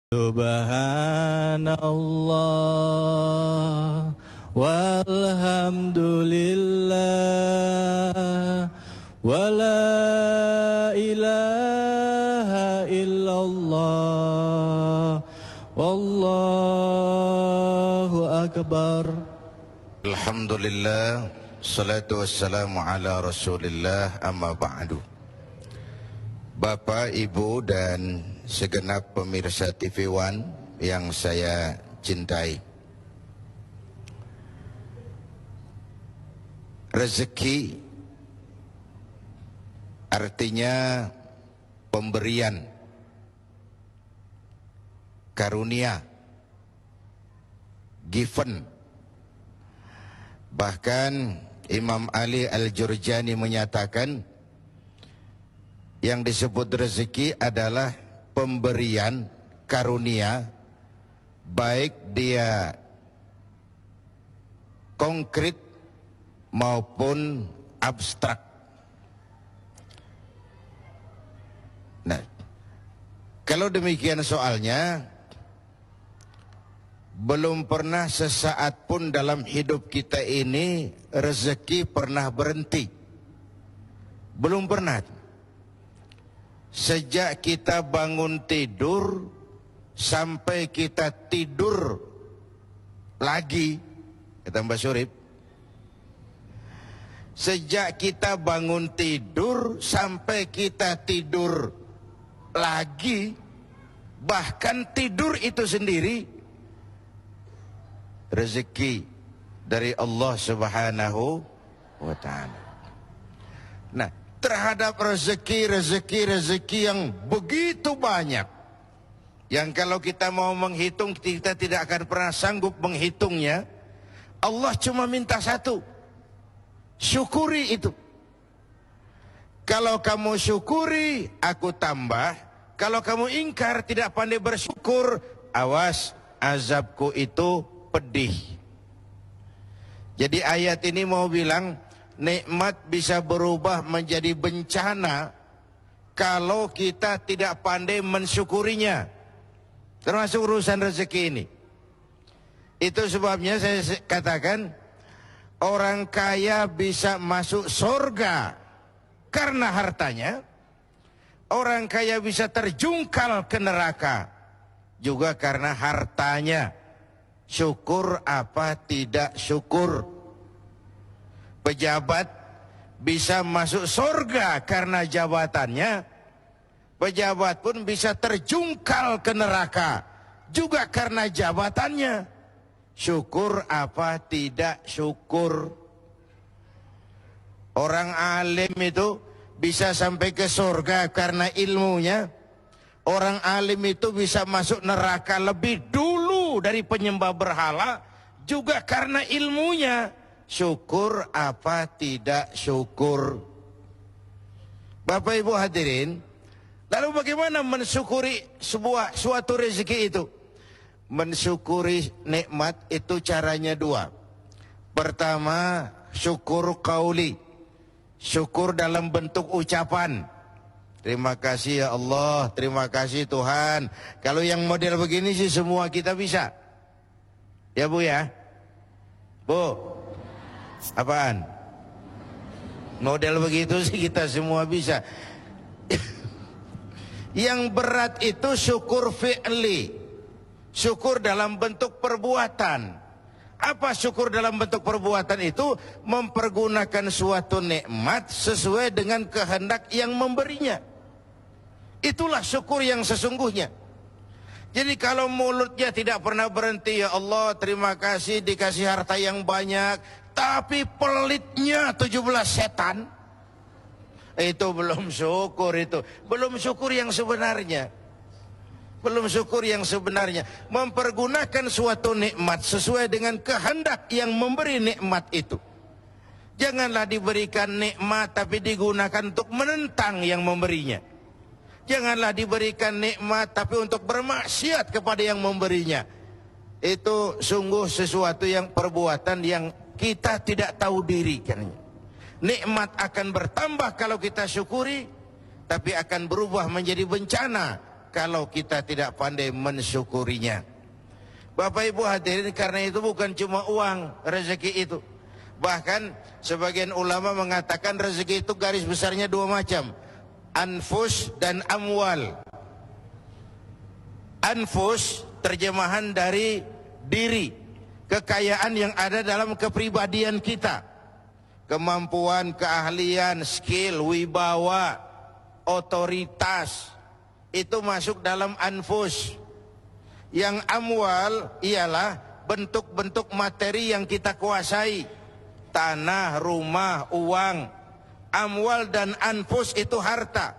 Subhanallah walhamdulillah wa la ilaha illallah wallahu akbar. Alhamdulillah, salatu wassalamu ala rasulillah, amma ba'du. Bapak, Ibu, dan segenap pemirsa TV One yang saya cintai, rezeki artinya pemberian, karunia, given. Bahkan Imam Ali Al-Jurjani menyatakan yang disebut rezeki adalah pemberian karunia, baik dia konkret maupun abstrak. Nah, kalau demikian soalnya, belum pernah sesaat pun dalam hidup kita ini rezeki pernah berhenti. Belum pernah. Sejak kita bangun tidur sampai kita tidur lagi, kata Mbak Surip, sejak kita bangun tidur sampai kita tidur lagi, bahkan tidur itu sendiri rezeki dari Allah Subhanahu wa ta'ala. Nah, terhadap rezeki yang begitu banyak, yang kalau kita mau menghitung kita tidak akan pernah sanggup menghitungnya, Allah cuma minta satu: syukuri itu. Kalau kamu syukuri, aku tambah. Kalau kamu ingkar, tidak pandai bersyukur, awas, azabku itu pedih. Jadi ayat ini mau bilang, nikmat bisa berubah menjadi bencana kalau kita tidak pandai mensyukurinya, termasuk urusan rezeki ini. Itu sebabnya saya katakan, orang kaya bisa masuk surga karena hartanya, orang kaya bisa terjungkal ke neraka juga karena hartanya. Syukur apa tidak syukur? Pejabat bisa masuk surga karena jabatannya, pejabat pun bisa terjungkal ke neraka juga karena jabatannya. Syukur apa tidak syukur? Orang alim itu bisa sampai ke surga karena ilmunya. Orang alim itu bisa masuk neraka lebih dulu dari penyembah berhala juga karena ilmunya. Syukur apa tidak syukur? Bapak Ibu hadirin, lalu bagaimana mensyukuri suatu rezeki itu? Mensyukuri nikmat itu caranya dua. Pertama, syukur qauli, syukur dalam bentuk ucapan. Terima kasih ya Allah, terima kasih Tuhan. Kalau yang model begini sih semua kita bisa. Ya Bu ya? Bu, apaan? Model begitu sih kita semua bisa. Yang berat itu syukur fi'li, syukur dalam bentuk perbuatan. Apa syukur dalam bentuk perbuatan itu? Mempergunakan suatu nikmat sesuai dengan kehendak yang memberinya. Itulah syukur yang sesungguhnya. Jadi kalau mulutnya tidak pernah berhenti, ya Allah terima kasih dikasih harta yang banyak, tapi pelitnya 17 setan, itu belum syukur. Itu belum syukur yang sebenarnya. Belum syukur yang sebenarnya. Mempergunakan suatu nikmat sesuai dengan kehendak yang memberi nikmat itu. Janganlah diberikan nikmat tapi digunakan untuk menentang yang memberinya. Janganlah diberikan nikmat tapi untuk bermaksiat kepada yang memberinya. Itu sungguh sesuatu yang perbuatan yang kita tidak tahu diri. Nikmat akan bertambah kalau kita syukuri, tapi akan berubah menjadi bencana kalau kita tidak pandai mensyukurinya. Bapak Ibu hadirin, karena itu bukan cuma uang rezeki itu. Bahkan sebagian ulama mengatakan rezeki itu garis besarnya dua macam, anfus dan amwal. Anfus terjemahan dari diri, kekayaan yang ada dalam kepribadian kita, kemampuan, keahlian, skill, wibawa, otoritas, itu masuk dalam anfus. Yang amwal ialah bentuk-bentuk materi yang kita kuasai, tanah, rumah, uang. Amwal dan anfus itu harta.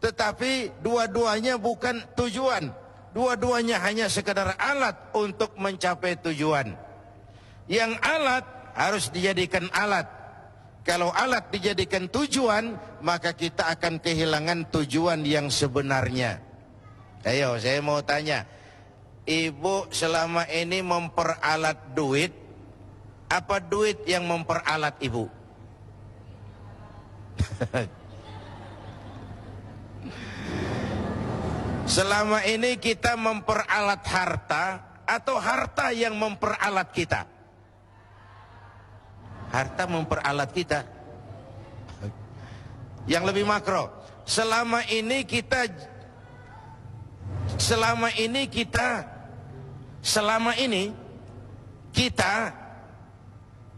Tetapi dua-duanya bukan tujuan. Dua-duanya hanya sekadar alat untuk mencapai tujuan. Yang alat harus dijadikan alat. Kalau alat dijadikan tujuan, maka kita akan kehilangan tujuan yang sebenarnya. Ayo, saya mau tanya, Ibu selama ini memperalat duit, apa duit yang memperalat Ibu? Selama ini kita memperalat harta atau harta yang memperalat kita? Harta memperalat kita. Yang lebih makro, selama ini kita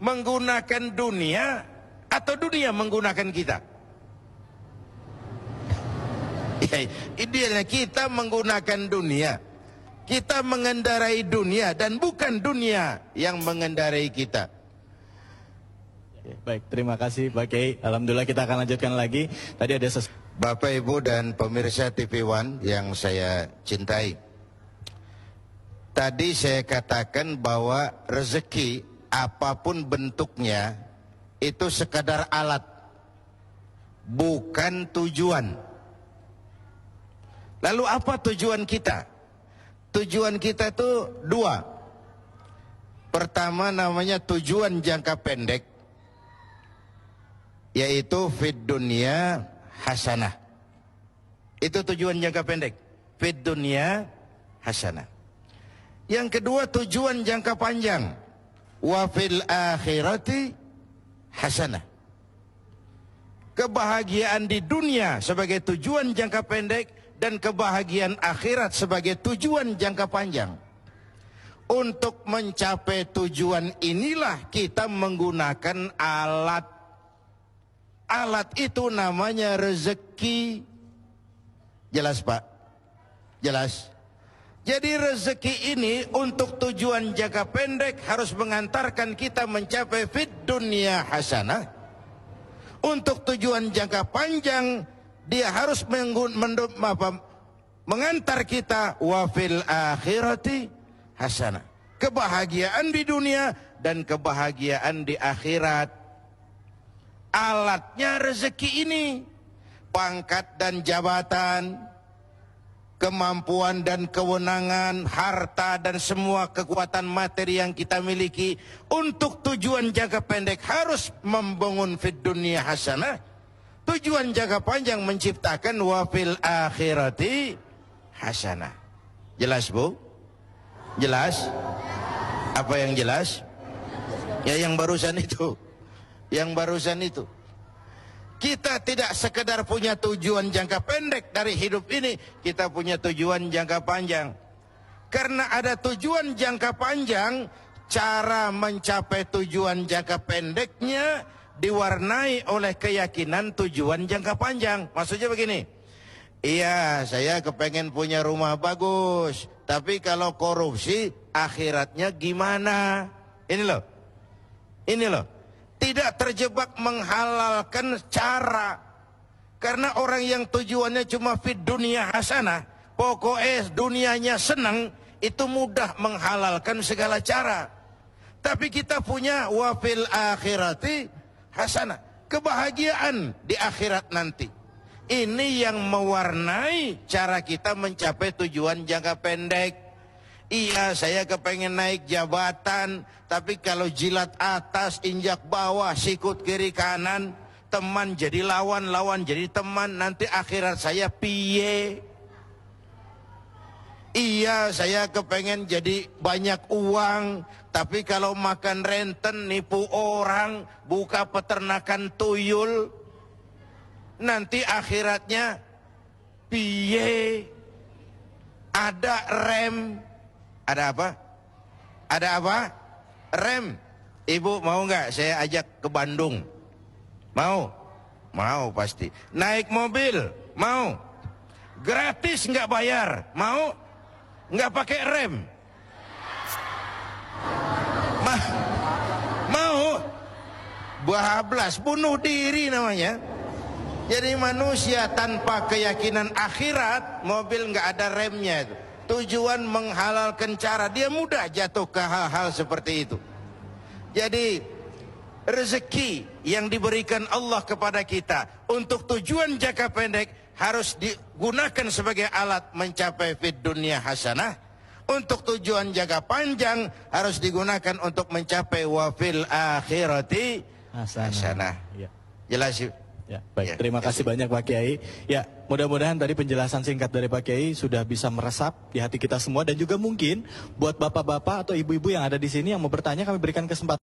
menggunakan dunia atau dunia menggunakan kita? Idealnya kita menggunakan dunia, kita mengendarai dunia dan bukan dunia yang mengendarai kita. Baik, terima kasih Pak Kiai. Alhamdulillah, kita akan lanjutkan lagi. Tadi ada Bapak Ibu dan pemirsa TV One yang saya cintai, tadi saya katakan bahwa rezeki apapun bentuknya itu sekadar alat, bukan tujuan. Lalu apa tujuan kita? Tujuan kita itu dua. Pertama namanya tujuan jangka pendek, yaitu fid dunya hasanah. Itu tujuan jangka pendek, fid dunya hasanah. Yang kedua tujuan jangka panjang, wa fil akhirati hasanah. Kebahagiaan di dunia sebagai tujuan jangka pendek dan kebahagiaan akhirat sebagai tujuan jangka panjang. Untuk mencapai tujuan inilah kita menggunakan alat. Alat itu namanya rezeki. Jelas Pak? Jelas? Jadi rezeki ini untuk tujuan jangka pendek harus mengantarkan kita mencapai fid dunya hasanah. Untuk tujuan jangka panjang dia harus mengantar kita wa fil akhirati hasanah. Kebahagiaan di dunia dan kebahagiaan di akhirat. Alatnya rezeki ini, pangkat dan jabatan, kemampuan dan kewenangan, harta dan semua kekuatan materi yang kita miliki untuk tujuan jangka pendek harus membangun fid dunya hasanah. Tujuan jangka panjang menciptakan wa fil akhirati hasanah. Jelas Bu? Jelas? Apa yang jelas? Ya yang barusan itu. Yang barusan itu. Kita tidak sekedar punya tujuan jangka pendek dari hidup ini, kita punya tujuan jangka panjang. Karena ada tujuan jangka panjang, cara mencapai tujuan jangka pendeknya diwarnai oleh keyakinan tujuan jangka panjang. Maksudnya begini, iya saya kepengen punya rumah bagus, tapi kalau korupsi akhiratnya gimana? Ini loh, tidak terjebak menghalalkan cara. Karena orang yang tujuannya cuma fid dunia hasanah, pokoknya dunianya senang, itu mudah menghalalkan segala cara. Tapi kita punya wa fil akhirati hasanah, kebahagiaan di akhirat nanti. Ini yang mewarnai cara kita mencapai tujuan jangka pendek. Iya, saya kepengen naik jabatan, tapi kalau jilat atas, injak bawah, sikut kiri kanan, teman jadi lawan, lawan jadi teman, nanti akhirat saya piye? Iya, saya kepengen jadi banyak uang, tapi kalau makan renten, nipu orang, buka peternakan tuyul, nanti akhiratnya piye? Ada rem. Ada apa? Ada apa? Rem. Ibu mau nggak saya ajak ke Bandung? Mau? Mau pasti. Naik mobil? Mau? Gratis nggak bayar? Mau? Nggak pakai rem? Mau? Bablas, bunuh diri namanya. Jadi manusia tanpa keyakinan akhirat, mobil nggak ada remnya itu. Tujuan menghalalkan cara, dia mudah jatuh ke hal-hal seperti itu. Jadi rezeki yang diberikan Allah kepada kita untuk tujuan jangka pendek harus digunakan sebagai alat mencapai fid dunia hasanah. Untuk tujuan jangka panjang harus digunakan untuk mencapai wafil akhirati hasanah. Ya. Jelas sih. Ya, baik. Ya, Terima kasih banyak Pak Kiai. Ya, mudah-mudahan tadi penjelasan singkat dari Pak Kiai sudah bisa meresap di hati kita semua, dan juga mungkin buat bapak-bapak atau ibu-ibu yang ada di sini yang mau bertanya, kami berikan kesempatan.